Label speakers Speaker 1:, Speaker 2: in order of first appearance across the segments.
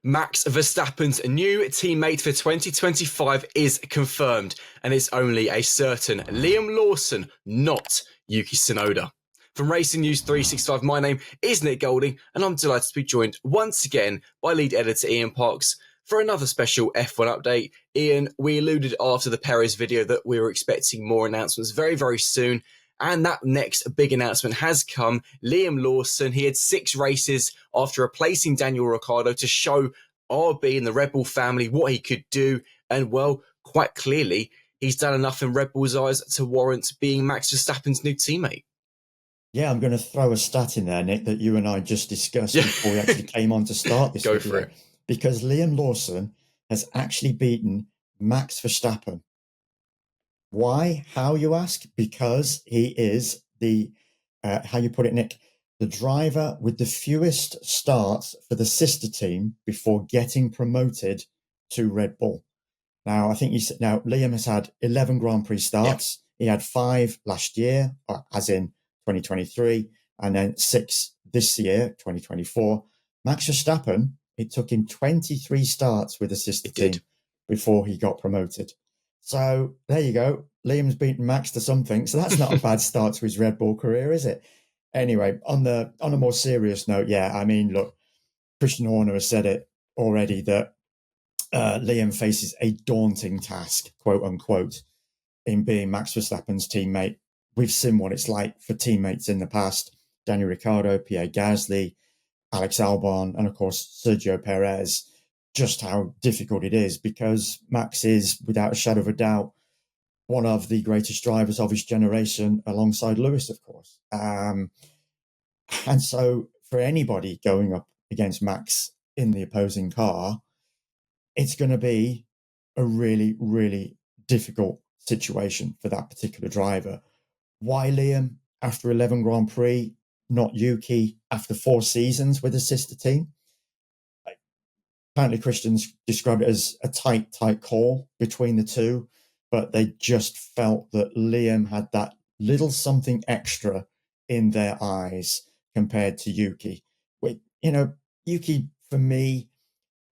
Speaker 1: Max Verstappen's new teammate for 2025 is confirmed, and it's only a certain Liam Lawson, not Yuki Tsunoda. From Racing News 365, my name is Nick Golding, and I'm delighted to be joined once again by lead editor Ian Parks for another special F1 update. Ian, we alluded after the Perez video that we were expecting more announcements very, very soon. And that next big announcement has come. Liam Lawson, he had 6 races after replacing Daniel Ricciardo to show RB and the Red Bull family what he could do. And well, quite clearly, he's done enough in Red Bull's eyes to warrant being Max Verstappen's new teammate.
Speaker 2: Yeah, I'm going to throw a stat in there, Nick, that you and I just discussed before we actually came on to start this
Speaker 1: Go
Speaker 2: video.
Speaker 1: for it.
Speaker 2: Because Liam Lawson has actually beaten Max Verstappen. Why? How, you ask? Because he is the, how you put it, Nick, the driver with the fewest starts for the sister team before getting promoted to Red Bull. Now, I think you said, now Liam has had 11 Grand Prix starts. Yeah. He had 5 last year, as in 2023, and then 6 this year, 2024. Max Verstappen, it took him 23 starts with the sister team before he got promoted. So there you go. Liam's beaten Max to something. So that's not a bad start to his Red Bull career, is it? Anyway, on a more serious note, yeah, I mean, look, Christian Horner has said it already that Liam faces a daunting task, quote unquote, in being Max Verstappen's teammate. We've seen what it's like for teammates in the past. Daniel Ricciardo, Pierre Gasly, Alex Albon, and of course, Sergio Perez. Just how difficult it is, because Max is, without a shadow of a doubt, one of the greatest drivers of his generation, alongside Lewis, of course. And so for anybody going up against Max in the opposing car, it's going to be a really, really difficult situation for that particular driver. Why Liam after 11 Grand Prix, not Yuki after 4 seasons with a sister team? Apparently Christians describe it as a tight call between the two, but they just felt that Liam had that little something extra in their eyes compared to Yuki. You know, Yuki, for me,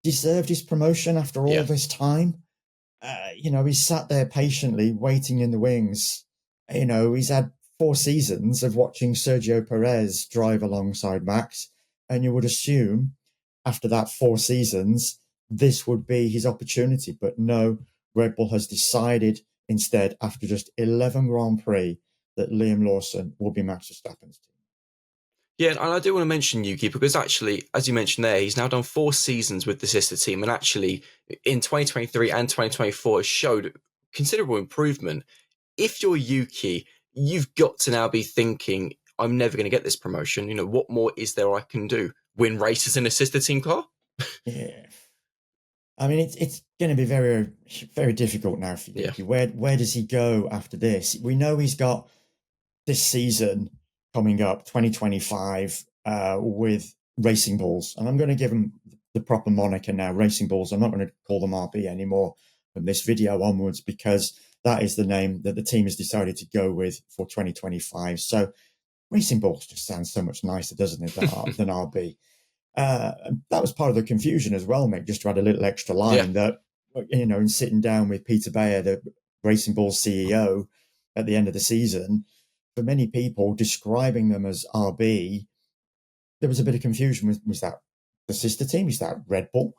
Speaker 2: deserved his promotion after all this time. You know, he sat there patiently waiting in the wings. You know, he's had 4 seasons of watching Sergio Perez drive alongside Max, and you would assume after that 4 seasons, this would be his opportunity. But no, Red Bull has decided instead, after just 11 Grand Prix, that Liam Lawson will be Max Verstappen's team.
Speaker 1: Yeah, and I do want to mention Yuki because actually, as you mentioned there, he's now done 4 seasons with the sister team, and actually in 2023 and 2024 has showed considerable improvement. If you're Yuki, you've got to now be thinking, I'm never going to get this promotion. You know, what more is there I can do? Win races in a sister team car?
Speaker 2: Yeah. I mean, it's going to be very, very difficult now for Yuki. Yeah. Where does he go after this? We know he's got this season coming up, 2025, with Racing Bulls. And I'm going to give him the proper moniker now, Racing Bulls. I'm not going to call them RB anymore from this video onwards, because that is the name that the team has decided to go with for 2025. So Racing Bulls just sounds so much nicer, doesn't it, than RB? That was part of the confusion as well, Mick, just to add a little extra line that, you know, in sitting down with Peter Bayer, the Racing Bulls CEO, at the end of the season, for many people describing them as RB, there was a bit of confusion. Was that the sister team? Is that Red Bull?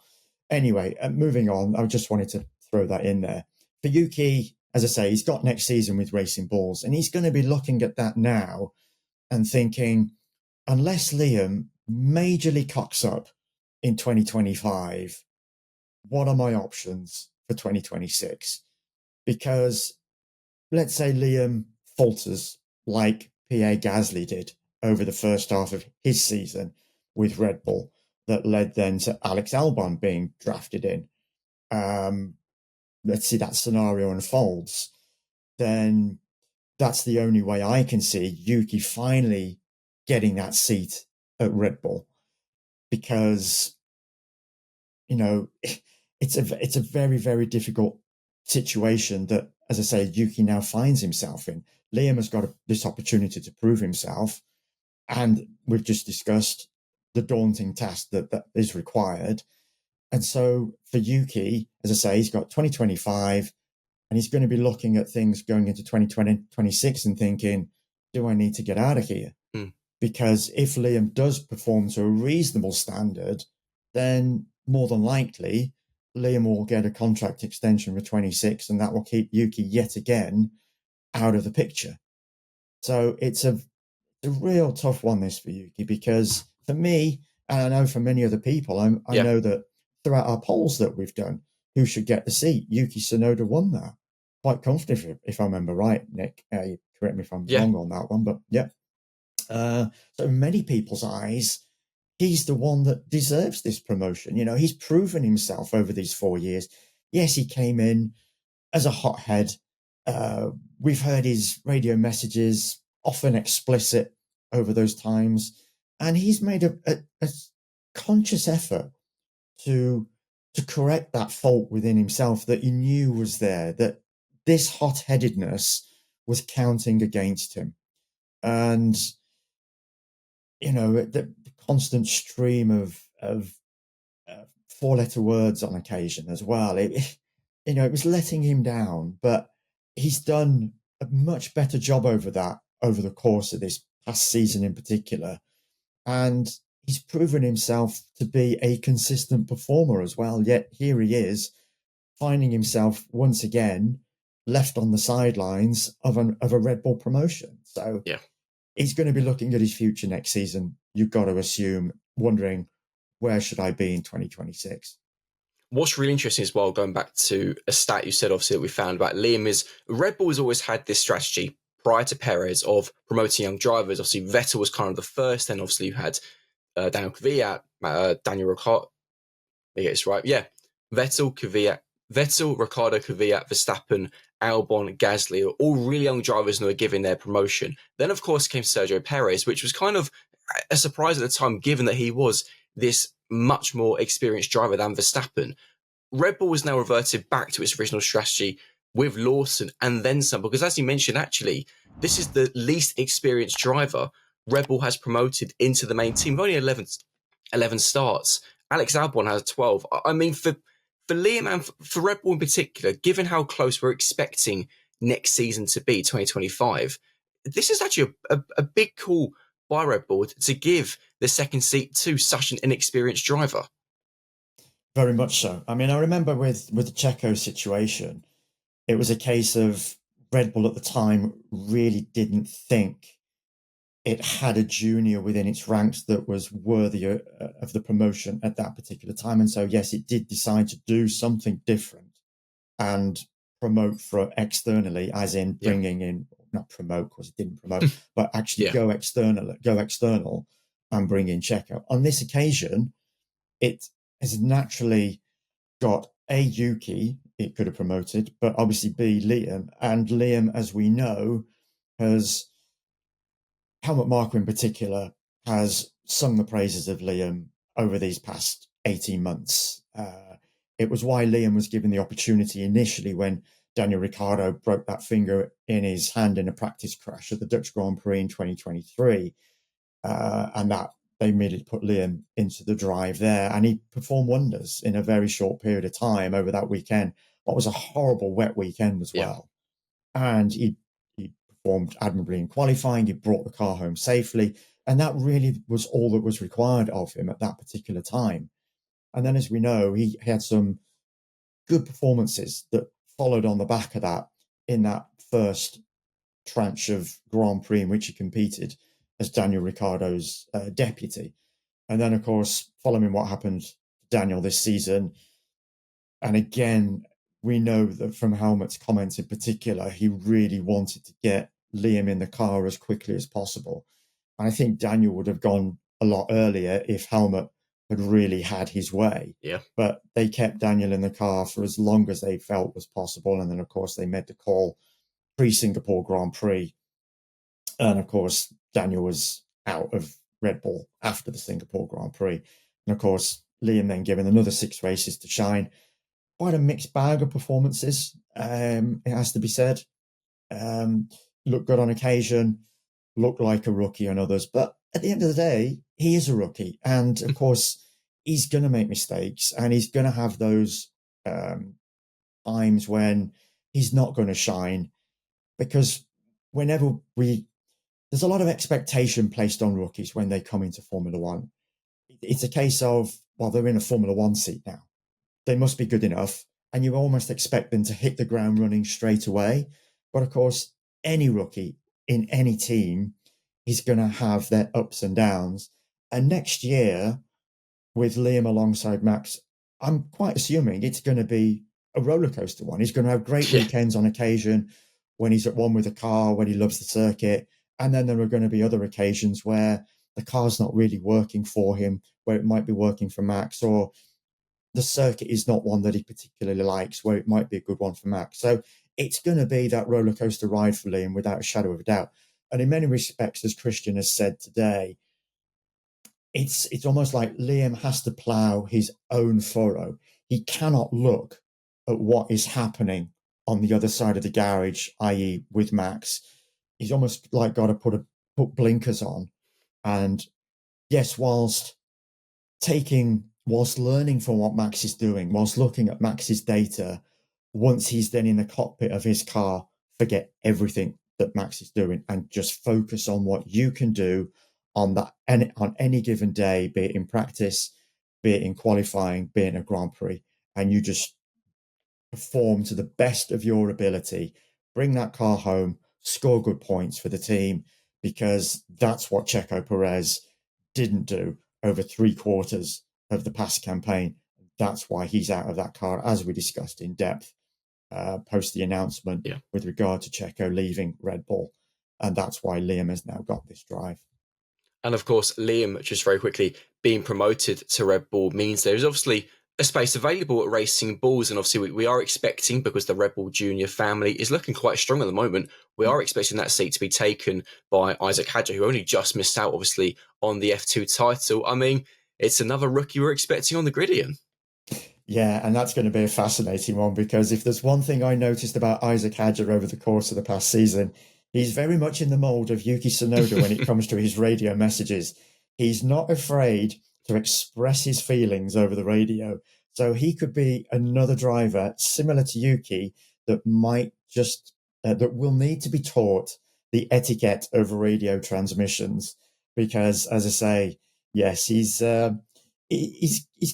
Speaker 2: Anyway, moving on, I just wanted to throw that in there. For Yuki, as I say, he's got next season with Racing Bulls, and he's going to be looking at that now and thinking, unless Liam majorly cocks up in 2025, what are my options for 2026? Because let's say Liam falters like Pierre Gasly did over the first half of his season with Red Bull, that led then to Alex Albon being drafted in. Let's see that scenario unfolds. Then that's the only way I can see Yuki finally getting that seat at Red Bull, because, you know, it's a very, very difficult situation that, as I say, Yuki now finds himself in. Liam has got this opportunity to prove himself, and we've just discussed the daunting task that is required. And so for Yuki, as I say, he's got 2025 and he's going to be looking at things going into 2026 and thinking, do I need to get out of here?
Speaker 1: Mm.
Speaker 2: Because if Liam does perform to a reasonable standard, then more than likely Liam will get a contract extension for 26, and that will keep Yuki yet again out of the picture. So it's a real tough one, this, for Yuki, because for me, and I know for many other people, I know that throughout our polls that we've done, who should get the seat, Yuki Tsunoda won that quite comfortably, if I remember right, Nick. You correct me if I'm wrong on that one, but yeah. So in many people's eyes, he's the one that deserves this promotion. You know, he's proven himself over these 4 years. Yes, he came in as a hothead. We've heard his radio messages, often explicit over those times, and he's made a conscious effort to correct that fault within himself that he knew was there, that this hot-headedness was counting against him. And, you know, the constant stream of four-letter words on occasion as well. It was letting him down, but he's done a much better job over the course of this past season in particular. And he's proven himself to be a consistent performer as well. Yet here he is, finding himself once again left on the sidelines of a Red Bull promotion. So he's going to be looking at his future next season, you've got to assume, wondering, where should I be in 2026?
Speaker 1: What's really interesting as well, going back to a stat you said, obviously, that we found about Liam, is Red Bull has always had this strategy prior to Perez of promoting young drivers. Obviously, Vettel was kind of the first, then obviously you had Daniel Kvyat, Daniel Ricciardo. I get this right. Yeah. Vettel, Ricciardo, Kvyat, Verstappen, Albon, Gasly, are all really young drivers and were given their promotion. Then, of course, came Sergio Perez, which was kind of a surprise at the time, given that he was this much more experienced driver than Verstappen. Red Bull has now reverted back to its original strategy with Lawson and then some, because as you mentioned, actually, this is the least experienced driver Red Bull has promoted into the main team. Only 11 starts. Alex Albon has 12. I mean, for Liam and for Red Bull in particular, given how close we're expecting next season to be, 2025, this is actually a big call by Red Bull to give the second seat to such an inexperienced driver.
Speaker 2: Very much so. I mean, I remember with the Checo situation, it was a case of Red Bull at the time really didn't think it had a junior within its ranks that was worthy of the promotion at that particular time. And so, yes, it did decide to do something different and promote for externally, as in bringing in, not promote because it didn't promote, but actually go external and bring in Checo. On this occasion, it has naturally got A, Yuki, it could have promoted, but obviously B, Liam. And Liam, as we know, has, Helmut Marko in particular, has sung the praises of Liam over these past 18 months. It was why Liam was given the opportunity initially when Daniel Ricciardo broke that finger in his hand in a practice crash at the Dutch Grand Prix in 2023. And that they immediately put Liam into the drive there. And he performed wonders in a very short period of time over that weekend. What was a horrible wet weekend as well. And he performed admirably in qualifying. He brought the car home safely. And that really was all that was required of him at that particular time. And then, as we know, he had some good performances that followed on the back of that in that first tranche of Grand Prix in which he competed as Daniel Ricciardo's deputy. And then, of course, following what happened to Daniel this season, and again, we know that from Helmut's comments in particular, he really wanted to get Liam in the car as quickly as possible. And I think Daniel would have gone a lot earlier if Helmut had really had his way. But they kept Daniel in the car for as long as they felt was possible. And then, of course, they made the call pre-Singapore Grand Prix. And, of course, Daniel was out of Red Bull after the Singapore Grand Prix. And, of course, Liam then given another 6 races to shine. Quite a mixed bag of performances, it has to be said. Looked good on occasion, looked like a rookie on others. But at the end of the day, he is a rookie. And, of course, he's going to make mistakes, and he's going to have those times when he's not going to shine, because whenever there's a lot of expectation placed on rookies when they come into Formula One. It's a case of, well, they're in a Formula One seat now. They must be good enough. And you almost expect them to hit the ground running straight away. But of course, any rookie in any team is going to have their ups and downs. And next year, with Liam alongside Max, I'm quite assuming it's going to be a roller coaster one. He's going to have great weekends on occasion when he's at one with the car, when he loves the circuit. And then there are going to be other occasions where the car's not really working for him, where it might be working for Max, or the circuit is not one that he particularly likes, where it might be a good one for Max. So it's going to be that roller coaster ride for Liam without a shadow of a doubt. And in many respects, as Christian has said today, it's almost like Liam has to plough his own furrow. He cannot look at what is happening on the other side of the garage, i.e. with Max. He's almost like got to put blinkers on. And yes, whilst learning from what Max is doing, whilst looking at Max's data, once he's then in the cockpit of his car, forget everything that Max is doing and just focus on what you can do on any given day, be it in practice, be it in qualifying, be it in a Grand Prix, and you just perform to the best of your ability, bring that car home, score good points for the team, because that's what Checo Perez didn't do over 3/4 of the past campaign. That's why he's out of that car, as we discussed in depth post the announcement with regard to Checo leaving Red Bull. And that's why Liam has now got this drive.
Speaker 1: And of course, Liam, just very quickly, being promoted to Red Bull means there's obviously a space available at Racing Bulls. And obviously, we are expecting, because the Red Bull Junior family is looking quite strong at the moment, we are expecting that seat to be taken by Isaac Hadjar, who only just missed out, obviously, on the F2 title. I mean, it's another rookie we're expecting on the grid, Ian.
Speaker 2: Yeah, and that's going to be a fascinating one, because if there's one thing I noticed about Isaac Hadjar over the course of the past season, he's very much in the mold of Yuki Tsunoda when it comes to his radio messages. He's not afraid to express his feelings over the radio. So he could be another driver similar to Yuki that might just, that will need to be taught the etiquette of radio transmissions. Because, as I say, yes, he's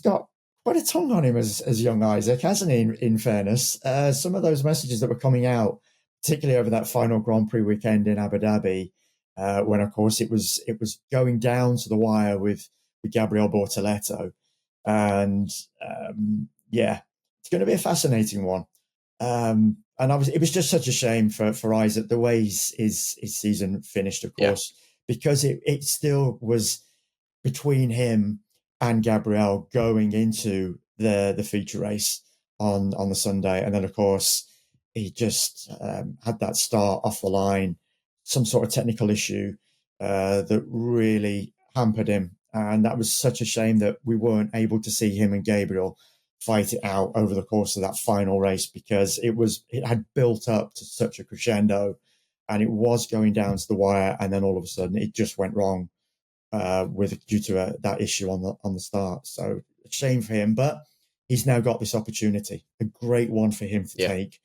Speaker 2: got quite a tongue on him as young Isaac, hasn't he, in fairness? Some of those messages that were coming out, particularly over that final Grand Prix weekend in Abu Dhabi, when, of course, it was going down to the wire with Gabriel Bortoleto. And, it's going to be a fascinating one. And obviously, it was just such a shame for Isaac, the way his season finished, of course, because it still was between him and Gabriel going into the feature race on the Sunday. And then, of course, he just had that start off the line, some sort of technical issue that really hampered him. And that was such a shame that we weren't able to see him and Gabriel fight it out over the course of that final race, because it had built up to such a crescendo and it was going down to the wire. And then all of a sudden it just went wrong due to that issue on the start. So a shame for him, but he's now got this opportunity, a great one for him to take.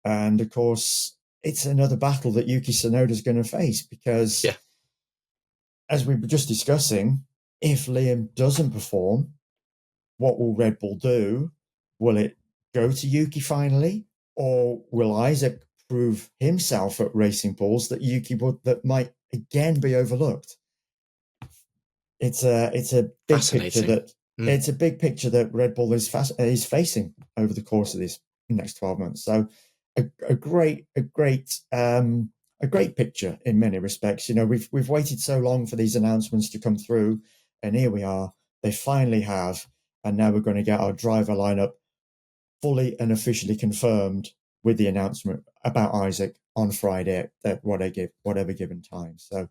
Speaker 2: And of course, it's another battle that Yuki Tsunoda is going to face, because as we were just discussing, if Liam doesn't perform, what will Red Bull do? Will it go to Yuki finally, or will Isaac prove himself at Racing Bulls that that might again be overlooked? It's a big picture it's a big picture that Red Bull is facing over the course of this next 12 months. So a great picture in many respects. You know, we've waited so long for these announcements to come through, and here we are. They finally have, and now we're going to get our driver lineup fully and officially confirmed with the announcement about Isaac on Friday at whatever given time. So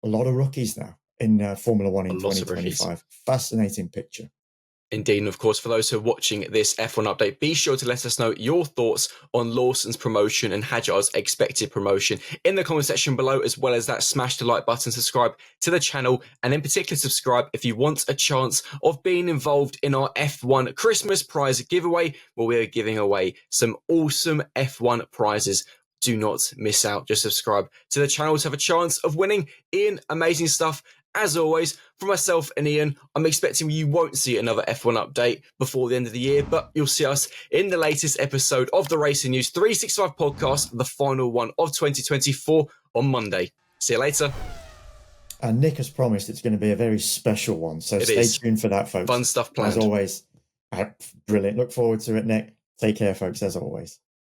Speaker 2: a lot of rookies now in Formula One in 2025. Fascinating picture.
Speaker 1: Indeed, and of course, for those who are watching this F1 update, be sure to let us know your thoughts on Lawson's promotion and Hadjar's expected promotion in the comment section below, as well as that smash the like button, subscribe to the channel, and in particular subscribe if you want a chance of being involved in our F1 Christmas prize giveaway, where we are giving away some awesome F1 prizes. Do not miss out. Just subscribe to the channel to have a chance of winning. Ian, amazing stuff. As always, for myself and Ian, I'm expecting you won't see another F1 update before the end of the year, but you'll see us in the latest episode of the Racing News 365 podcast, the final one of 2024 on Monday. See you later.
Speaker 2: And Nick has promised it's going to be a very special one, so stay tuned for that, folks.
Speaker 1: Fun stuff planned.
Speaker 2: As always, brilliant. Look forward to it, Nick. Take care, folks, as always.